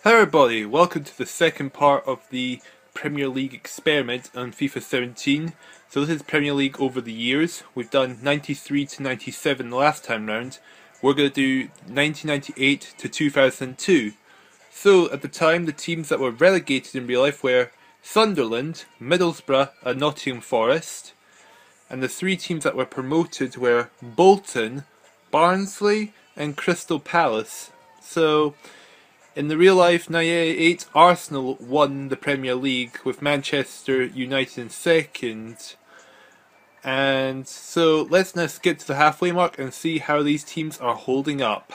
Hello everybody, welcome to the second part of the Premier League experiment on FIFA 17. So this is Premier League over the years. We've done 93 to 97 the last time round. We're going to do 1998 to 2002. So at the time the teams that were relegated in real life were Sunderland, Middlesbrough and Nottingham Forest. And the three teams that were promoted were Bolton, Barnsley and Crystal Palace. So in the real life 98, Arsenal won the Premier League with Manchester United in second. And so let's now skip to the halfway mark and see how these teams are holding up.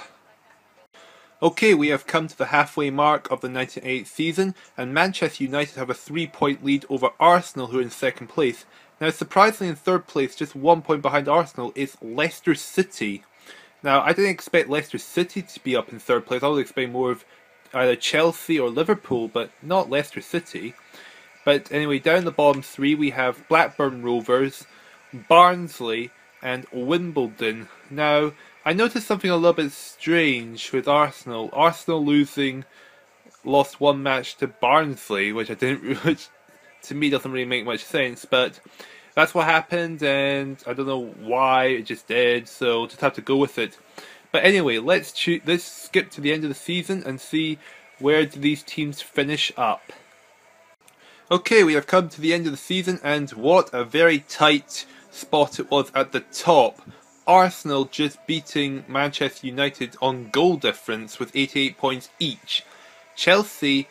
Okay, we have come to the halfway mark of the 1998 season, and Manchester United have a 3-point lead over Arsenal, who are in second place. Now surprisingly in third place, just 1 point behind Arsenal, is Leicester City. Now I didn't expect Leicester City to be up in third place. I was expecting more of either Chelsea or Liverpool, but not Leicester City. But anyway, down the bottom three we have Blackburn Rovers, Barnsley and Wimbledon. Now, I noticed something a little bit strange with Arsenal. Arsenal lost one match to Barnsley, which to me doesn't really make much sense, but that's what happened and I don't know why, it just did, so just have to go with it. But anyway, let's skip to the end of the season and see where do these teams finish up. Okay, we have come to the end of the season and what a very tight spot it was at the top. Arsenal just beating Manchester United on goal difference with 88 points each. Chelsea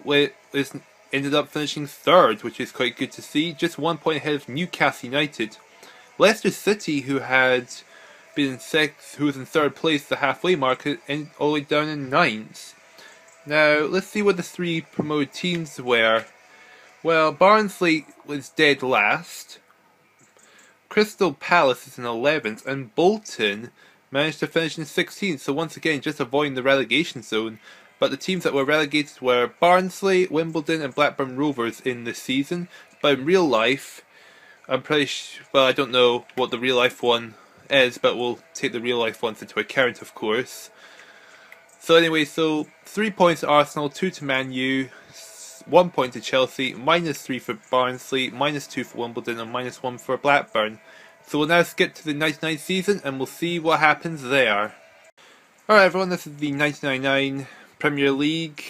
ended up finishing third, which is quite good to see, just 1 point ahead of Newcastle United. Leicester City, who was in third place, the halfway mark, and all the way down in ninth. Now, let's see what the three promoted teams were. Well, Barnsley was dead last. Crystal Palace is in 11th, and Bolton managed to finish in 16th, so once again, just avoiding the relegation zone. But the teams that were relegated were Barnsley, Wimbledon and Blackburn Rovers in this season. But in real life, I'm pretty sure, well, I don't know what the real life one is, but we'll take the real life ones into account, of course. So anyway, so 3 points to Arsenal, 2 to Man U, 1 point to Chelsea, -3 for Barnsley, -2 for Wimbledon and -1 for Blackburn. So we'll now skip to the 99 season and we'll see what happens there. Alright everyone, this is the 1999 Premier League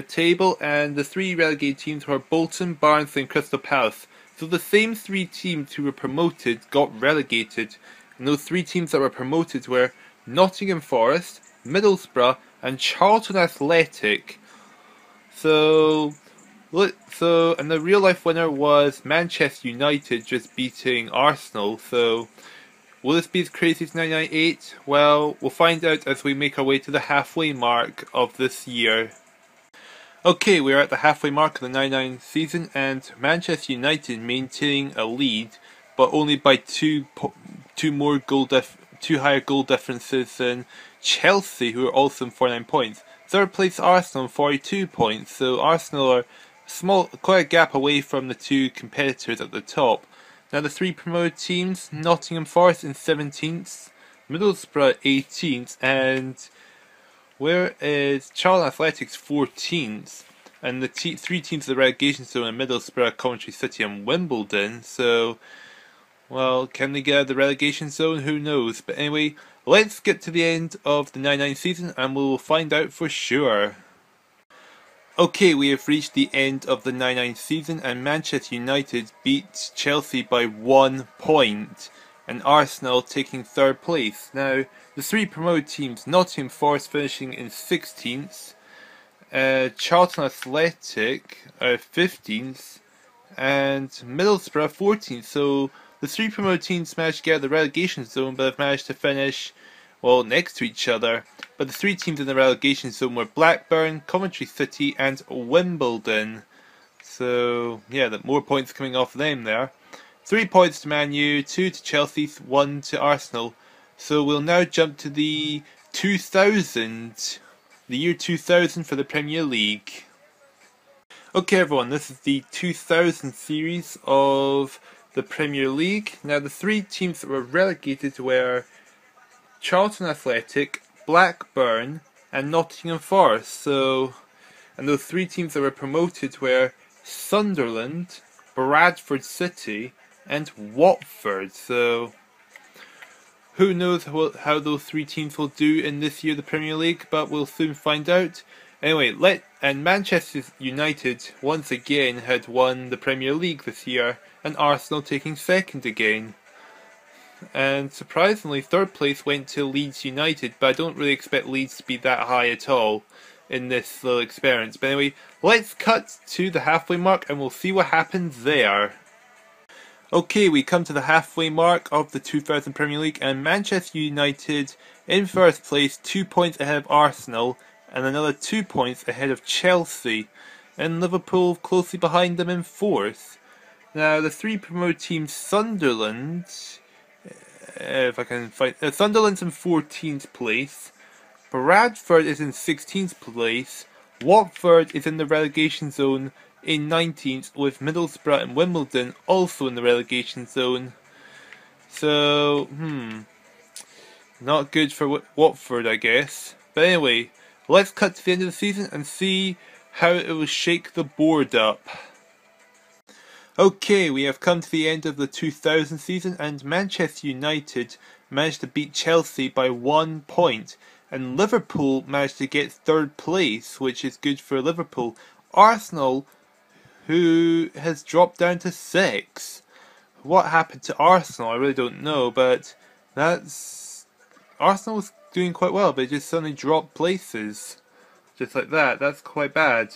table, and the three relegated teams were Bolton, Barnsley and Crystal Palace. So the same three teams who were promoted got relegated, and those three teams that were promoted were Nottingham Forest, Middlesbrough and Charlton Athletic. And the real life winner was Manchester United just beating Arsenal. So will this be as crazy as 1998? Well, we'll find out as we make our way to the halfway mark of this year. Okay, we are at the halfway mark of the 99 season, and Manchester United maintaining a lead, but only by two higher goal differences than Chelsea, who are also in 49 points. Third place Arsenal on 42 points, so Arsenal are quite a gap away from the two competitors at the top. Now the three promoted teams, Nottingham Forest in 17th, Middlesbrough 18th, and where is Charlton Athletics 14th, and the three teams of the relegation zone are Middlesbrough, Coventry City and Wimbledon. So, well, can they get out of the relegation zone? Who knows? But anyway, let's get to the end of the 99 season and we'll find out for sure. Okay, we have reached the end of the 99 season and Manchester United beat Chelsea by 1 point. And Arsenal taking third place. Now, the three promoted teams, Nottingham Forest finishing in 16th, Charlton Athletic 15th, and Middlesbrough 14th. So the three promoted teams managed to get out of the relegation zone, but have managed to finish, well, next to each other. But the three teams in the relegation zone were Blackburn, Coventry City, and Wimbledon. So yeah, more points coming off them there. 3 points to Man U, 2 to Chelsea, 1 to Arsenal. So we'll now jump to the year 2000 for the Premier League. Okay everyone, this is the 2000 series of the Premier League. Now the three teams that were relegated were Charlton Athletic, Blackburn, and Nottingham Forest. So, and those three teams that were promoted were Sunderland, Bradford City, and Watford. So, who knows how those three teams will do in this year of the Premier League, but we'll soon find out. Anyway, and Manchester United once again had won the Premier League this year, and Arsenal taking second again. And surprisingly, third place went to Leeds United, but I don't really expect Leeds to be that high at all in this little experience. But anyway, let's cut to the halfway mark and we'll see what happens there. Okay, we come to the halfway mark of the 2000 Premier League, and Manchester United in first place, 2 points ahead of Arsenal, and another 2 points ahead of Chelsea, and Liverpool closely behind them in fourth. Now, the three promoted teams, Sunderland, if I can find, Sunderland's in 14th place, Bradford is in 16th place, Watford is in the relegation zone in 19th, with Middlesbrough and Wimbledon also in the relegation zone. So, not good for Watford, I guess. But anyway, let's cut to the end of the season and see how it will shake the board up. Okay, we have come to the end of the 2000 season, and Manchester United managed to beat Chelsea by 1 point, and Liverpool managed to get third place, which is good for Liverpool. Arsenal, who has dropped down to 6. What happened to Arsenal? I really don't know, but Arsenal was doing quite well, but it just suddenly dropped places. Just like that. That's quite bad.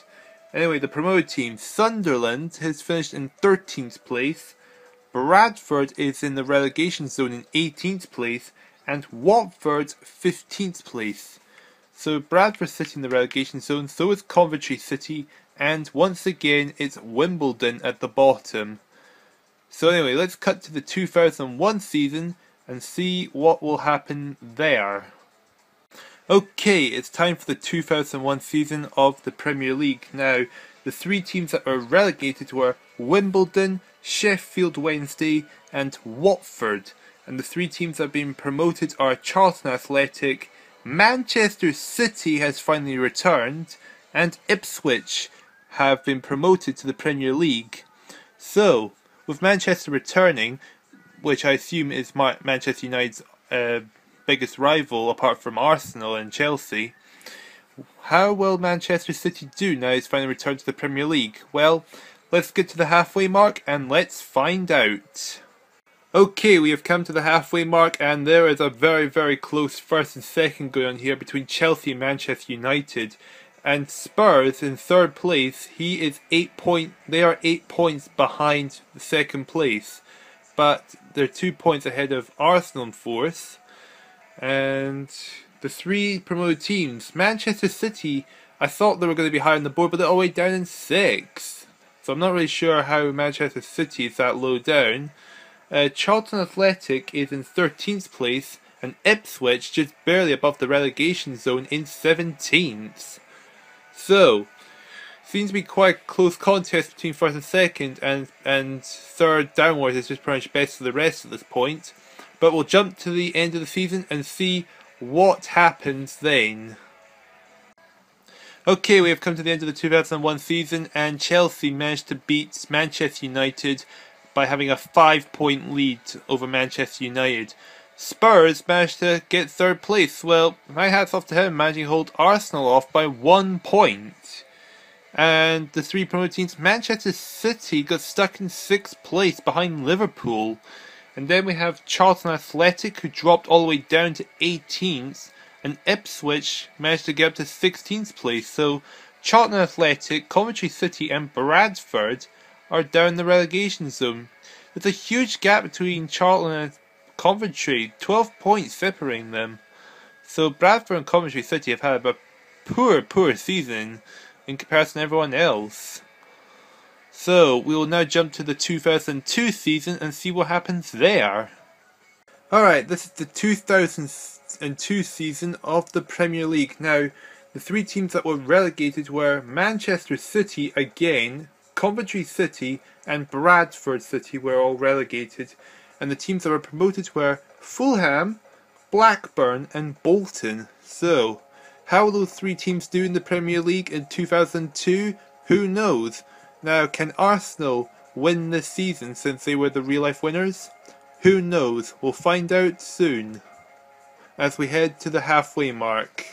Anyway, the promoted team, Sunderland, has finished in 13th place. Bradford is in the relegation zone in 18th place, and Watford 15th place. So Bradford City in the relegation zone, so is Coventry City, and once again it's Wimbledon at the bottom. So anyway, let's cut to the 2001 season and see what will happen there. Okay, it's time for the 2001 season of the Premier League. Now, the three teams that were relegated were Wimbledon, Sheffield Wednesday, and Watford. And the three teams that have been promoted are Charlton Athletic, Manchester City has finally returned, and Ipswich have been promoted to the Premier League. So, with Manchester returning, which I assume is Manchester United's biggest rival apart from Arsenal and Chelsea, how will Manchester City do now it's finally returned to the Premier League? Well, let's get to the halfway mark and let's find out. Okay, we have come to the halfway mark, and there is a very, very close first and second going on here between Chelsea and Manchester United. And Spurs in third place, they are 8 points behind the second place. But they're 2 points ahead of Arsenal in fourth. And the three promoted teams, Manchester City, I thought they were going to be higher on the board, but they're all the way down in 6. So I'm not really sure how Manchester City is that low down. Charlton Athletic is in 13th place, and Ipswich just barely above the relegation zone in 17th. So, seems to be quite a close contest between first and second, and third downwards is just pretty much best of the rest at this point. But we'll jump to the end of the season and see what happens then. Okay, we have come to the end of the 2001 season, and Chelsea managed to beat Manchester United by having a 5-point lead over Manchester United. Spurs managed to get third place. Well, my hats off to him, managing to hold Arsenal off by 1 point. And the three promoted teams, Manchester City got stuck in 6th place behind Liverpool. And then we have Charlton Athletic, who dropped all the way down to 18th. And Ipswich managed to get up to 16th place. So Charlton Athletic, Coventry City and Bradford are down the relegation zone. There's a huge gap between Charlton and Coventry, 12 points separating them. So Bradford and Coventry City have had a poor season in comparison to everyone else. So we will now jump to the 2002 season and see what happens there. Alright, this is the 2002 season of the Premier League. Now, the three teams that were relegated were Manchester City again, Coventry City and Bradford City were all relegated, and the teams that were promoted were Fulham, Blackburn and Bolton. So, How will those three teams do in the Premier League in 2002? Who knows? Now, can Arsenal win this season since they were the real-life winners? Who knows? We'll find out soon as we head to the halfway mark.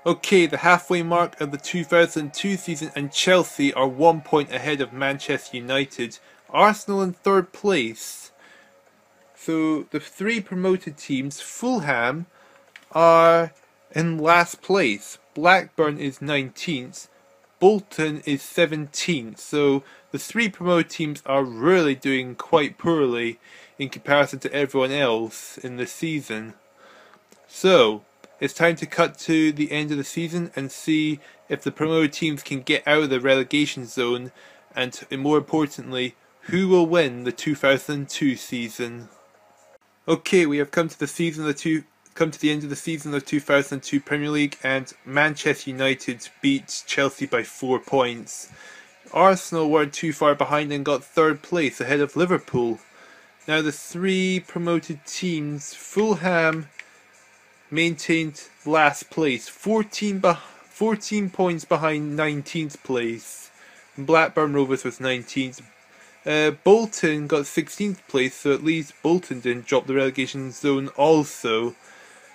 Okay, the halfway mark of the 2002 season, and Chelsea are 1 point ahead of Manchester United. Arsenal in third place. So the three promoted teams, Fulham, are in last place. Blackburn is 19th. Bolton is 17th. So the three promoted teams are really doing quite poorly in comparison to everyone else in this season. So it's time to cut to the end of the season and see if the promoted teams can get out of the relegation zone, and more importantly, who will win the 2002 season. Okay, we have come to the end of the season of 2002 Premier League, and Manchester United beat Chelsea by 4 points. Arsenal weren't too far behind and got third place ahead of Liverpool. Now the three promoted teams, Fulham maintained last place, 14 points behind 19th place. Blackburn Rovers was 19th. Bolton got 16th place, so at least Bolton didn't drop the relegation zone also.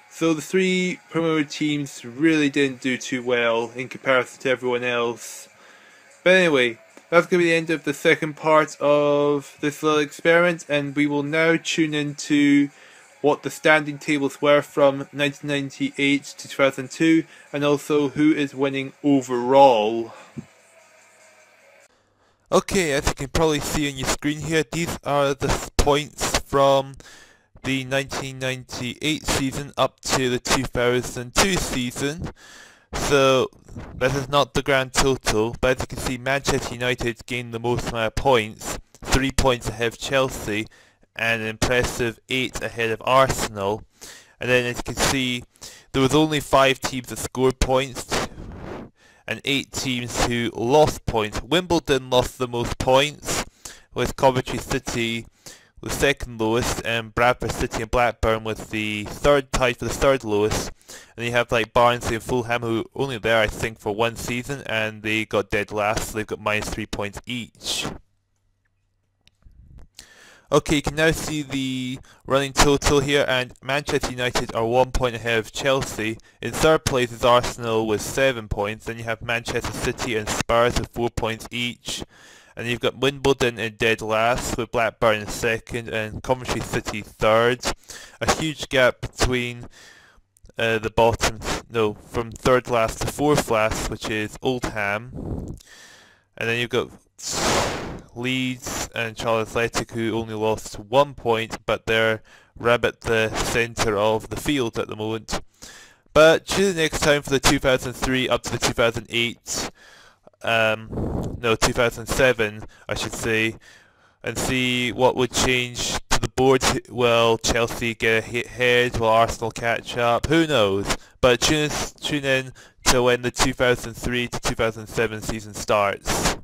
So the three promoted teams really didn't do too well in comparison to everyone else. But anyway, that's going to be the end of the second part of this little experiment, and we will now tune into what the standing tables were from 1998 to 2002, and also who is winning overall. Okay, as you can probably see on your screen here, these are the points from the 1998 season up to the 2002 season. So this is not the grand total, but as you can see, Manchester United gained the most amount of points, 3 points ahead of Chelsea, and an impressive 8 ahead of Arsenal. And then as you can see, there was only 5 teams that scored points and 8 teams who lost points. Wimbledon lost the most points, with Coventry City the second lowest, and Bradford City and Blackburn with the third, tied for the third lowest. And you have like Barnsley and Fulham, who were only there I think for one season, and they got dead last, so they've got minus 3 points each. Okay, you can now see the running total here, and Manchester United are 1 point ahead of Chelsea. In third place is Arsenal with 7 points, then you have Manchester City and Spurs with 4 points each. And you've got Wimbledon in dead last, with Blackburn in second and Coventry City third. A huge gap between the bottom, from third last to fourth last, which is Oldham. And then you've got Leeds and Charles Athletic, who only lost 1 point, but they're right at the centre of the field at the moment. But tune in next time for the 2003 up to the 2008, 2007 I should say, and see what would change to the board. Will Chelsea get ahead? Will Arsenal catch up? Who knows? But tune in to when the 2003 to 2007 season starts.